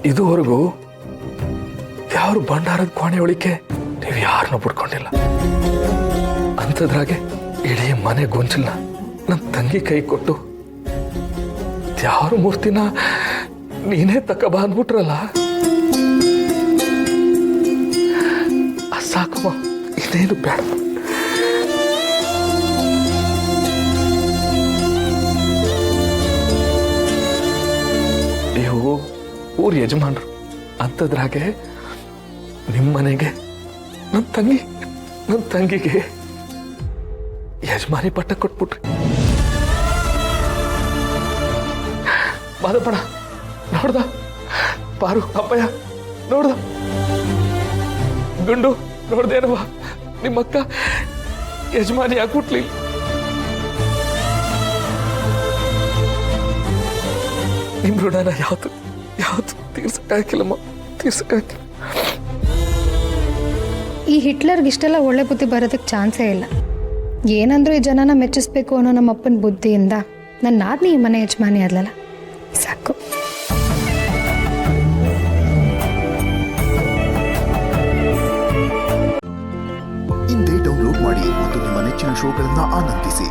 ಇದುವರೆಗೂ ಯಾರು ಭಂಡಾರದ ಕೋಣೆ ಒಳಿಕೆ ನೀವು ಯಾರನ್ನೂ ಬಿಡ್ಕೊಂಡಿಲ್ಲ. ಅಂಥದ್ರಾಗೆ ಇಡೀ ಮನೆ ಗೊಂಚಲ್ನ ನನ್ನ ತಂಗಿ ಕೈ ಕೊಟ್ಟು ಯಾರ ಮೂರ್ತಿನ ನೀನೇ ತಕಬಾ ಅಂದ್ಬಿಟ್ರಲ್ಲ, ಸಾಕಮ್ಮ, ಇನ್ನೇನು ಬೇಡ. ನೀವು ಊರ ಯಜಮಾನ್ರು, ಅಂಥದ್ರಾಗೆ ನಿಮ್ಮ ಮನೆಗೆ ನನ್ನ ತಂಗಿಗೆ ಯಜಮಾನಿ ಪಟ್ಟ ಕೊಟ್ಬಿಟ್ರಿ. ಮಾದಪ್ಪಣ ನೋಡ್ದ, ಪಾರು ಅಪ್ಪಯ್ಯ ನೋಡ್ದ, ಗುಂಡು ನೋಡ್ದೇನವ, ನಿಮ್ಮಕ್ಕ ಯಜಮಾನಿ ಆಗ್ಬಿಟ್ಲಿಲ್ಲ. ನಿಮ್ ಋಣನ ಯಾವ್ದು ತೀರ್ಸಕ್ಕಾಗಿಲ್ಲಮ್ಮ, ತೀರ್ಸಕ್ಕಾಗಿಲ್ಲ. ಈ ಹಿಟ್ಲರ್ಗೆ ಇಷ್ಟೆಲ್ಲ ಒಳ್ಳೆ ಬುದ್ಧಿ ಬರೋದಕ್ಕೆ ಚಾನ್ಸೇ ಇಲ್ಲ. ಏನಂದ್ರೂ ಈ ಜನನ ಮೆಚ್ಚಿಸ್ಬೇಕು ಅನ್ನೋ ನಮ್ಮ ಅಪ್ಪನ ಬುದ್ಧಿಯಿಂದ ನನ್ನ ನಾದ್ನಿ ಈ ಮನೆ ಯಜಮಾನಿ ಆದ್ಲಲ್ಲ, ಸಾಕು. ಇಂದೇ ಡೌನ್ಲೋಡ್ ಮಾಡಿ ಮತ್ತು ನಿಮ್ಮ ನೆಚ್ಚಿನ ಶೋಗಳನ್ನ ಆನಂದಿಸಿ.